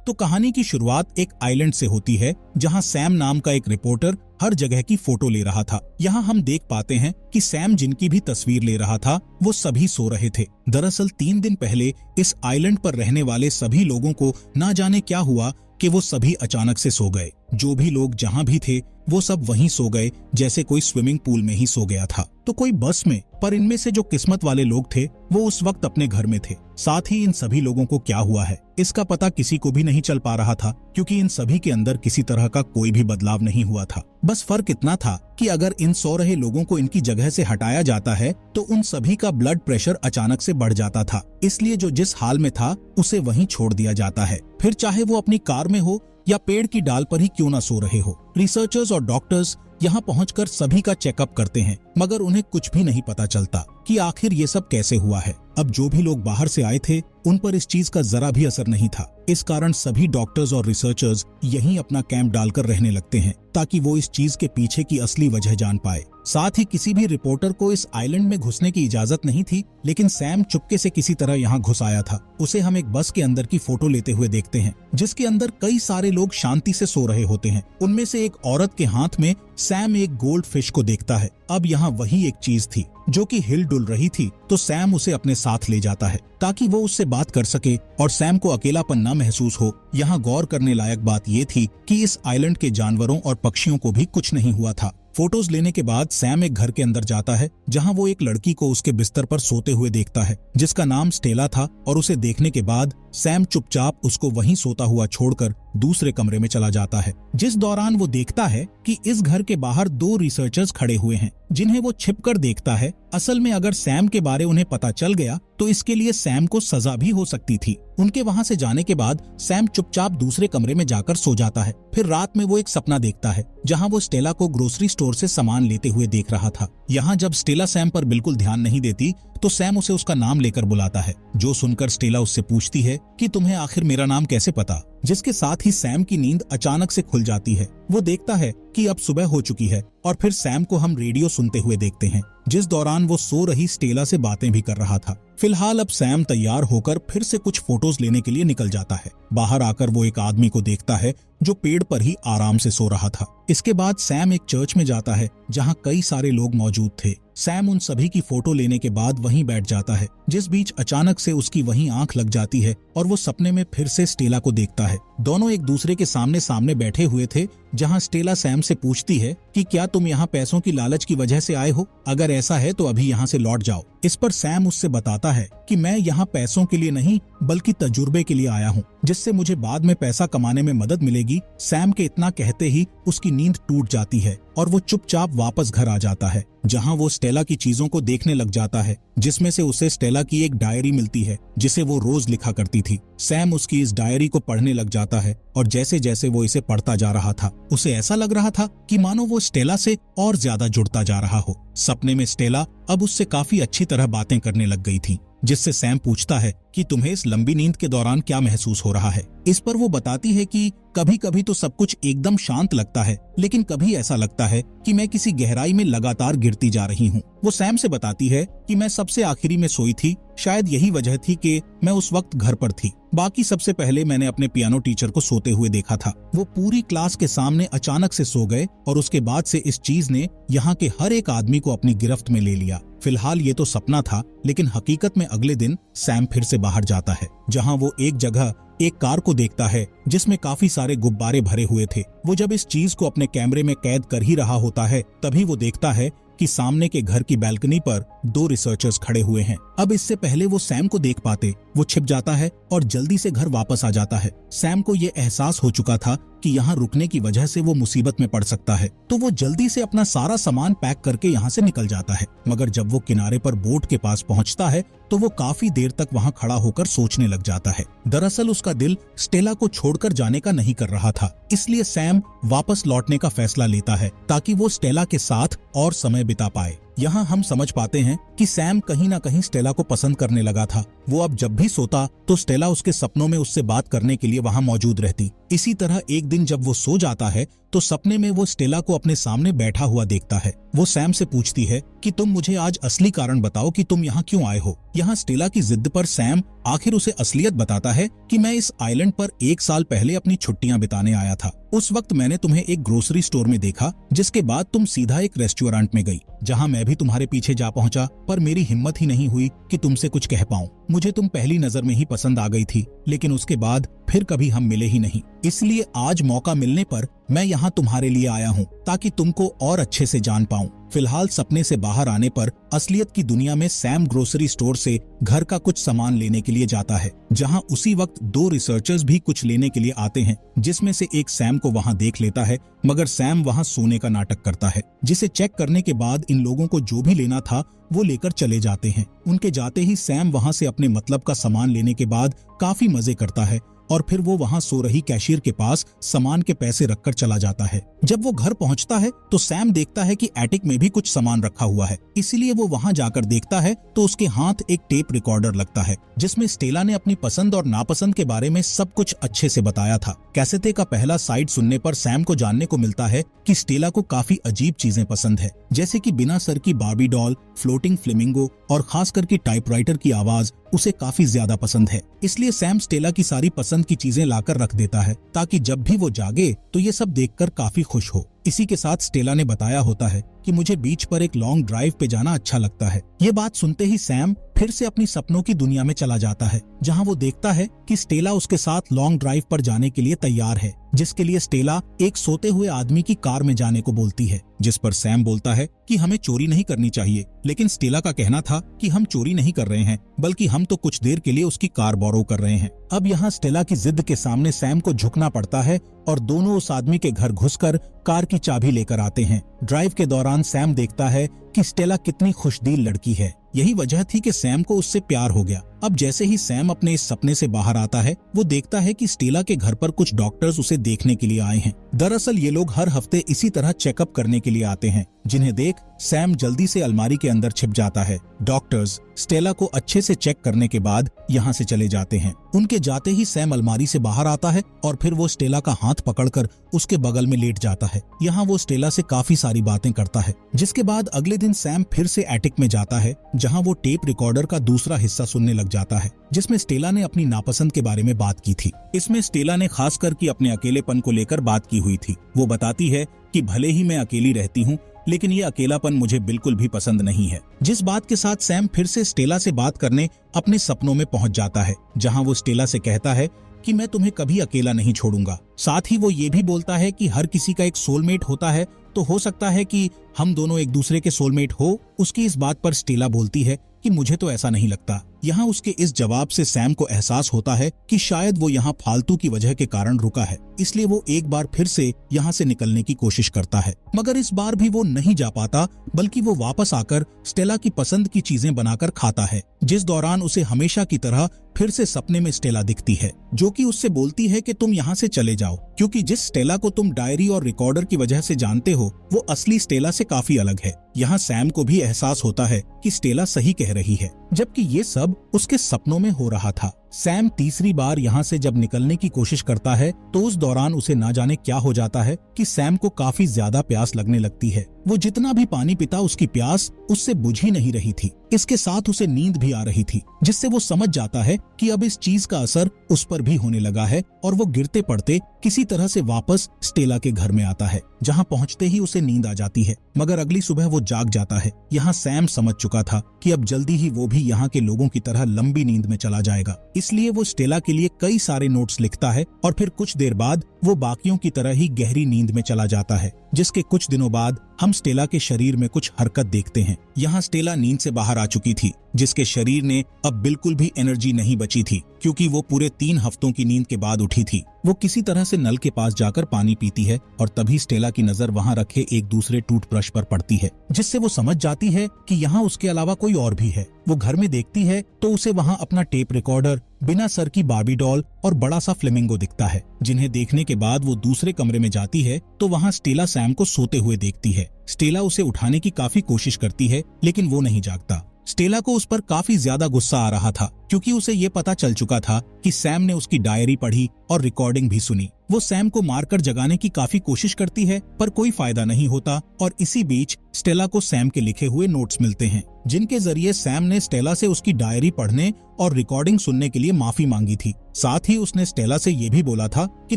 तो कहानी की शुरुआत एक आइलैंड से होती है जहां सैम नाम का एक रिपोर्टर हर जगह की फोटो ले रहा था। यहाँ हम देख पाते हैं कि सैम जिनकी भी तस्वीर ले रहा था वो सभी सो रहे थे। दरअसल 3 दिन पहले इस आइलैंड पर रहने वाले सभी लोगों को ना जाने क्या हुआ कि वो सभी अचानक से सो गए। जो भी लोग जहाँ भी थे वो सब वहीं सो गए, जैसे कोई स्विमिंग पूल में ही सो गया था। तो कोई बस में, पर इनमें से जो किस्मत वाले लोग थे वो उस वक्त अपने घर में थे। साथ ही इन सभी लोगों को क्या हुआ है इसका पता किसी को भी नहीं चल पा रहा था, क्योंकि इन सभी के अंदर किसी तरह का कोई भी बदलाव नहीं हुआ था। बस फर्क इतना था कि अगर इन सो रहे लोगों को इनकी जगह से हटाया जाता है तो उन सभी का ब्लड प्रेशर अचानक से बढ़ जाता था। इसलिए जो जिस हाल में था उसे वहीं छोड़ दिया जाता है, फिर चाहे वो अपनी कार में हो या पेड़ की डाल पर ही क्यों ना सो रहे हो। रिसर्चर्स और डॉक्टर्स यहाँ पहुंचकर सभी का चेकअप करते हैं, मगर उन्हें कुछ भी नहीं पता चलता कि आखिर ये सब कैसे हुआ है। अब जो भी लोग बाहर से आए थे उन पर इस चीज का जरा भी असर नहीं था। इस कारण सभी डॉक्टर्स और रिसर्चर्स यहीं अपना कैंप डालकर रहने लगते हैं ताकि वो इस चीज के पीछे की असली वजह जान पाए। साथ ही किसी भी रिपोर्टर को इस आइलैंड में घुसने की इजाजत नहीं थी, लेकिन सैम चुपके से किसी तरह यहाँ घुस आया था। उसे हम एक बस के अंदर की फोटो लेते हुए देखते हैं, जिसके अंदर कई सारे लोग शांति से सो रहे होते हैं। उनमें से एक औरत के हाथ में सैम एक गोल्ड फिश को देखता है। अब यहाँ वही एक चीज थी जो कि हिल डुल रही थी, तो सैम उसे अपने साथ ले जाता है ताकि वो उससे बात कर सके और सैम को अकेलापन न महसूस हो। यहाँ गौर करने लायक बात ये थी कि इस आइलैंड के जानवरों और पक्षियों को भी कुछ नहीं हुआ था। फोटोज लेने के बाद सैम एक घर के अंदर जाता है जहां वो एक लड़की को उसके बिस्तर पर सोते हुए देखता है जिसका नाम स्टेला था, और उसे देखने के बाद सैम चुपचाप उसको वहीं सोता हुआ छोड़कर दूसरे कमरे में चला जाता है। जिस दौरान वो देखता है कि इस घर के बाहर 2 रिसर्चर्स खड़े हुए हैं जिन्हें वो छिपकर देखता है। असल में अगर सैम के बारे उन्हें पता चल गया तो इसके लिए सैम को सजा भी हो सकती थी। उनके वहां से जाने के बाद सैम चुपचाप दूसरे कमरे में जाकर सो जाता है। फिर रात में वो एक सपना देखता है जहां वो स्टेला को ग्रोसरी स्टोर से सामान लेते हुए देख रहा था। यहाँ जब स्टेला सैम पर बिल्कुल ध्यान नहीं देती तो सैम उसे उसका नाम लेकर बुलाता है, जो सुनकर स्टेला उससे पूछती है कि तुम्हें आखिर मेरा नाम कैसे पता। जिसके साथ ही सैम की नींद अचानक से खुल जाती है। वो देखता है कि अब सुबह हो चुकी है और फिर सैम को हम रेडियो सुनते हुए देखते हैं, जिस दौरान वो सो रही स्टेला से बातें भी कर रहा था। फिलहाल अब सैम तैयार होकर फिर से कुछ फोटोज लेने के लिए निकल जाता है। बाहर आकर वो एक आदमी को देखता है जो पेड़ पर ही आराम से सो रहा था। इसके बाद सैम एक चर्च में जाता है जहां कई सारे लोग मौजूद थे। सैम उन सभी की फोटो लेने के बाद वहीं बैठ जाता है, जिस बीच अचानक से उसकी वहीं आंख लग जाती है और वो सपने में फिर से स्टेला को देखता है। दोनों एक दूसरे के सामने सामने बैठे हुए थे, जहां स्टेला सैम से पूछती है कि क्या तुम यहाँ पैसों की लालच की वजह से आए हो? अगर ऐसा है तो अभी यहाँ से लौट जाओ। इस पर सैम उससे बताता है कि मैं यहाँ पैसों के लिए नहीं बल्कि तजुर्बे के लिए आया हूँ, जिससे मुझे बाद में पैसा कमाने में मदद मिलेगी। सैम के इतना कहते ही उसकी नींद टूट जाती है और वो चुपचाप वापस घर आ जाता है, जहां वो स्टेला की चीजों को देखने लग जाता है, जिसमें से उसे स्टेला की एक डायरी मिलती है जिसे वो रोज लिखा करती थी। सैम उसकी इस डायरी को पढ़ने लग जाता है और जैसे जैसे वो इसे पढ़ता जा रहा था उसे ऐसा लग रहा था कि मानो वो स्टेला से और ज्यादा जुड़ता जा रहा हो। सपने में स्टेला अब उससे काफी अच्छी तरह बातें करने लग गई थी, जिससे सैम पूछता है कि तुम्हें इस लंबी नींद के दौरान क्या महसूस हो रहा है। इस पर वो बताती है कि कभी कभी तो सब कुछ एकदम शांत लगता है, लेकिन कभी ऐसा लगता है कि मैं किसी गहराई में लगातार गिरती जा रही हूँ। वो सैम से बताती है कि मैं सबसे आखिरी में सोई थी, शायद यही वजह थी कि मैं उस वक्त घर पर थी। बाकी सबसे पहले मैंने अपने पियानो टीचर को सोते हुए देखा था। वो पूरी क्लास के सामने अचानक से सो गए और उसके बाद से इस चीज ने यहाँ के हर एक आदमी को अपनी गिरफ्त में ले लिया। फिलहाल ये तो सपना था, लेकिन हकीकत में अगले दिन सैम फिर से बाहर जाता है, जहाँ वो एक जगह एक कार को देखता है जिसमें काफी सारे गुब्बारे भरे हुए थे। वो जब इस चीज को अपने कैमरे में कैद कर ही रहा होता है, तभी वो देखता है कि सामने के घर की बैल्कनी पर 2 रिसर्चर्स खड़े हुए हैं। अब इससे पहले वो सैम को देख पाते, वो छिप जाता है और जल्दी से घर वापस आ जाता है। सैम को ये एहसास हो चुका था कि यहाँ रुकने की वजह से वो मुसीबत में पड़ सकता है, तो वो जल्दी से अपना सारा सामान पैक करके यहाँ से निकल जाता है। मगर जब वो किनारे पर बोट के पास पहुँचता है तो वो काफी देर तक वहाँ खड़ा होकर सोचने लग जाता है। दरअसल उसका दिल स्टेला को छोड़कर जाने का नहीं कर रहा था, इसलिए सैम वापस लौटने का फैसला लेता है ताकि वो स्टेला के साथ और समय बिता पाए। यहाँ हम समझ पाते हैं कि सैम कहीं ना कहीं स्टेला को पसंद करने लगा था। वो अब जब भी सोता तो स्टेला उसके सपनों में उससे बात करने के लिए वहाँ मौजूद रहती। इसी तरह एक दिन जब वो सो जाता है तो सपने में वो स्टेला को अपने सामने बैठा हुआ देखता है। वो सैम से पूछती है कि तुम मुझे आज असली कारण बताओ कि तुम यहाँ क्यों आए हो। यहाँ स्टेला की जिद पर सैम आखिर उसे असलियत बताता है कि मैं इस आइलैंड पर 1 साल पहले अपनी छुट्टियां बिताने आया था। उस वक्त मैंने तुम्हें एक ग्रोसरी स्टोर में देखा, जिसके बाद तुम सीधा एक रेस्टोरेंट में गई, जहां मैं भी तुम्हारे पीछे जा पहुंचा, पर मेरी हिम्मत ही नहीं हुई कि तुमसे कुछ कह पाऊं। मुझे तुम पहली नजर में ही पसंद आ गई थी, लेकिन उसके बाद फिर कभी हम मिले ही नहीं। इसलिए आज मौका मिलने पर मैं यहाँ तुम्हारे लिए आया हूँ, ताकि तुमको और अच्छे से जान पाऊं। फिलहाल सपने से बाहर आने पर असलियत की दुनिया में सैम ग्रोसरी स्टोर से घर का कुछ सामान लेने के लिए जाता है, जहां उसी वक्त 2 रिसर्चर्स भी कुछ लेने के लिए आते हैं, जिसमें से एक सैम को वहां देख लेता है, मगर सैम वहां सोने का नाटक करता है, जिसे चेक करने के बाद इन लोगों को जो भी लेना था वो लेकर चले जाते हैं। उनके जाते ही सैम वहां से अपने मतलब का सामान लेने के बाद काफी मजे करता है और फिर वो वहां सो रही कैशियर के पास सामान के पैसे रखकर चला जाता है। जब वो घर पहुंचता है तो सैम देखता है कि एटिक में भी कुछ सामान रखा हुआ है, इसीलिए वो वहां जाकर देखता है तो उसके हाथ एक टेप रिकॉर्डर लगता है, जिसमें स्टेला ने अपनी पसंद और नापसंद के बारे में सब कुछ अच्छे से बताया था। कैसेटे का पहला साइड सुनने पर सैम को जानने को मिलता है कि स्टेला को काफी अजीब चीजें पसंद है, जैसे कि बिना सर की बार्बी डॉल, फ्लोटिंग फ्लेमिंगो और खास करके टाइपराइटर की आवाज उसे काफी ज्यादा पसंद है। इसलिए सैम स्टेला की सारी पसंद की चीजें लाकर रख देता है, ताकि जब भी वो जागे तो ये सब देखकर काफी खुश हो। इसी के साथ स्टेला ने बताया होता है कि मुझे बीच पर एक लॉन्ग ड्राइव पे जाना अच्छा लगता है। ये बात सुनते ही सैम फिर से अपनी सपनों की दुनिया में चला जाता है, जहां वो देखता है कि स्टेला उसके साथ लॉन्ग ड्राइव पर जाने के लिए तैयार है, जिसके लिए स्टेला एक सोते हुए आदमी की कार में जाने को बोलती है, जिस पर सैम बोलता है कि हमें चोरी नहीं करनी चाहिए, लेकिन स्टेला का कहना था कि हम चोरी नहीं कर रहे हैं, बल्कि हम तो कुछ देर के लिए उसकी कार बोरो कर रहे हैं। अब यहाँ स्टेला की जिद के सामने सैम को झुकना पड़ता है और दोनों उस आदमी के घर घुसकर कार की चाबी लेकर आते हैं। ड्राइव के दौरान सैम देखता है कि स्टेला कितनी खुशदिल लड़की है। यही वजह थी कि सैम को उससे प्यार हो गया। अब जैसे ही सैम अपने इस सपने से बाहर आता है, वो देखता है कि स्टेला के घर पर कुछ डॉक्टर्स उसे देखने के लिए आए हैं। दरअसल ये लोग हर हफ्ते इसी तरह चेकअप करने के लिए आते हैं, जिन्हें देख सैम जल्दी से अलमारी के अंदर छिप जाता है। डॉक्टर्स स्टेला को अच्छे से चेक करने के बाद यहाँ से चले जाते हैं। उनके जाते ही सैम अलमारी से बाहर आता है और फिर वो स्टेला का हाथ पकड़कर उसके बगल में लेट जाता है। यहाँ वो स्टेला से काफी सारी बातें करता है, जिसके बाद अगले दिन सैम फिर से एटिक में जाता है, जहाँ वो टेप रिकॉर्डर का दूसरा हिस्सा सुनने लग जाता है, जिसमें स्टेला ने अपनी नापसंद के बारे में बात की थी। इसमें स्टेला ने खास करके अपने अकेलेपन को लेकर बात की हुई थी। वो बताती है कि भले ही मैं अकेली रहती हूँ, लेकिन ये अकेलापन मुझे बिल्कुल भी पसंद नहीं है। जिस बात के साथ सैम फिर से स्टेला से बात करने अपने सपनों में पहुंच जाता है, जहां वो स्टेला से कहता है कि मैं तुम्हें कभी अकेला नहीं छोड़ूंगा। साथ ही वो ये भी बोलता है कि हर किसी का एक सोलमेट होता है, तो हो सकता है कि हम दोनों एक दूसरे के सोलमेट हो। उसकी इस बात पर स्टेला बोलती है कि मुझे तो ऐसा नहीं लगता। यहाँ उसके इस जवाब से सैम को एहसास होता है कि शायद वो यहाँ फालतू की वजह के कारण रुका है, इसलिए वो एक बार फिर से यहाँ से निकलने की कोशिश करता है, मगर इस बार भी वो नहीं जा पाता, बल्कि वो वापस आकर स्टेला की पसंद की चीजें बनाकर खाता है। जिस दौरान उसे हमेशा की तरह फिर से सपने में स्टेला दिखती है, जो कि उससे बोलती है कि तुम यहाँ से चले जाओ, क्योंकि जिस स्टेला को तुम डायरी और रिकॉर्डर की वजह से जानते हो, वो असली स्टेला से काफी अलग है। यहाँ सैम को भी एहसास होता है कि स्टेला सही कह रही है, जबकि ये सब उसके सपनों में हो रहा था। सैम तीसरी बार यहाँ से जब निकलने की कोशिश करता है, तो उस दौरान उसे ना जाने क्या हो जाता है कि सैम को काफी ज्यादा प्यास लगने लगती है। वो जितना भी पानी पीता, उसकी प्यास उससे बुझ ही नहीं रही थी। इसके साथ उसे नींद भी आ रही थी, जिससे वो समझ जाता है कि अब इस चीज का असर उस पर भी होने लगा है, और वो गिरते पड़ते किसी तरह से वापस स्टेला के घर में आता है, जहाँ पहुँचते ही उसे नींद आ जाती है। मगर अगली सुबह वो जाग जाता है। यहाँ सैम समझ चुका था कि अब जल्दी ही वो भी यहाँ के लोगों की तरह लंबी नींद में चला जाएगा, इसलिए वो स्टेला के लिए कई सारे नोट्स लिखता है और फिर कुछ देर बाद वो बाकियों की तरह ही गहरी नींद में चला जाता है। जिसके कुछ दिनों बाद हम स्टेला के शरीर में कुछ हरकत देखते हैं। यहाँ स्टेला नींद से बाहर आ चुकी थी, जिसके शरीर ने अब बिल्कुल भी एनर्जी नहीं बची थी, क्योंकि वो पूरे 3 हफ्तों की नींद के बाद उठी थी। वो किसी तरह से नल के पास जाकर पानी पीती है और तभी स्टेला की नजर वहाँ रखे एक दूसरे टूथब्रश पर पड़ती है, जिससे वो समझ जाती है कि यहाँ उसके अलावा कोई और भी है। वो घर में देखती है तो उसे वहाँ अपना टेप रिकॉर्डर, बिना सर की बार्बी डॉल और बड़ा सा फ्लेमिंगो दिखता है, जिन्हें देखने के बाद वो दूसरे कमरे में जाती है तो वहाँ स्टेला सैम को सोते हुए देखती है। स्टेला उसे उठाने की काफी कोशिश करती है, लेकिन वो नहीं जागता। स्टेला को उस पर काफी ज्यादा गुस्सा आ रहा था, क्योंकि उसे ये पता चल चुका था कि सैम ने उसकी डायरी पढ़ी और रिकॉर्डिंग भी सुनी। वो सैम को मारकर जगाने की काफी कोशिश करती है, पर कोई फायदा नहीं होता और इसी बीच स्टेला को सैम के लिखे हुए नोट्स मिलते हैं, जिनके जरिए सैम ने स्टेला से उसकी डायरी पढ़ने और रिकॉर्डिंग सुनने के लिए माफी मांगी थी। साथ ही उसने स्टेला से ये भी बोला था कि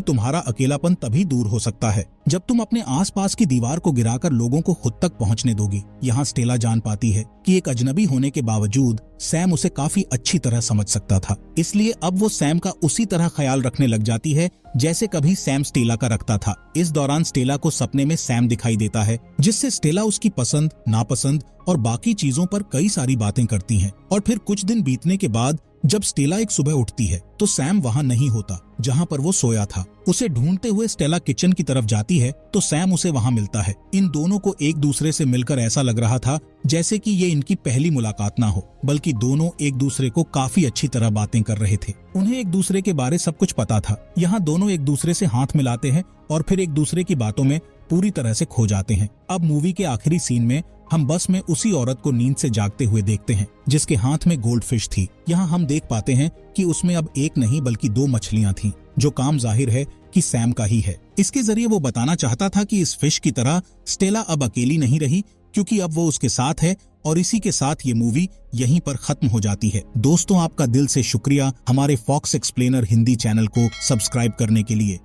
तुम्हारा अकेलापन तभी दूर हो सकता है जब तुम अपने आसपास की दीवार को गिराकर लोगों को खुद तक पहुंचने दोगी। यहाँ स्टेला जान पाती है कि एक अजनबी होने के बावजूद सैम उसे काफी अच्छी तरह समझ सकता था, इसलिए अब वो सैम का उसी तरह ख्याल रखने लग जाती है जैसे कभी सैम स्टेला का रखता था। इस दौरान स्टेला को सपने में सैम दिखाई देता है, जिससे स्टेला उसकी पसंद, नापसंद और बाकी चीजों पर कई सारी बातें करती हैं। और फिर कुछ दिन बीतने के बाद जब स्टेला एक सुबह उठती है तो सैम वहाँ नहीं होता जहाँ पर वो सोया था। उसे ढूंढते हुए स्टेला किचन की तरफ जाती है तो सैम उसे वहाँ मिलता है। इन दोनों को एक दूसरे से मिलकर ऐसा लग रहा था जैसे कि ये इनकी पहली मुलाकात ना हो, बल्कि दोनों एक दूसरे को काफी अच्छी तरह बातें कर रहे थे। उन्हें एक दूसरे के बारे सब कुछ पता था। यहाँ दोनों एक दूसरे से हाथ मिलाते हैं और फिर एक दूसरे की बातों में पूरी तरह से खो जाते हैं। अब मूवी के आखिरी सीन में हम बस में उसी औरत को नींद से जागते हुए देखते हैं जिसके हाथ में गोल्ड फिश थी। यहाँ हम देख पाते हैं कि उसमें अब एक नहीं बल्कि 2 मछलियां थीं, जो काम जाहिर है कि सैम का ही है। इसके जरिए वो बताना चाहता था कि इस फिश की तरह स्टेला अब अकेली नहीं रही, क्योंकि अब वो उसके साथ है। और इसी के साथ ये मूवी यहीं पर खत्म हो जाती है। दोस्तों, आपका दिल से शुक्रिया हमारे फॉक्स एक्सप्लेनर हिंदी चैनल को सब्सक्राइब करने के लिए।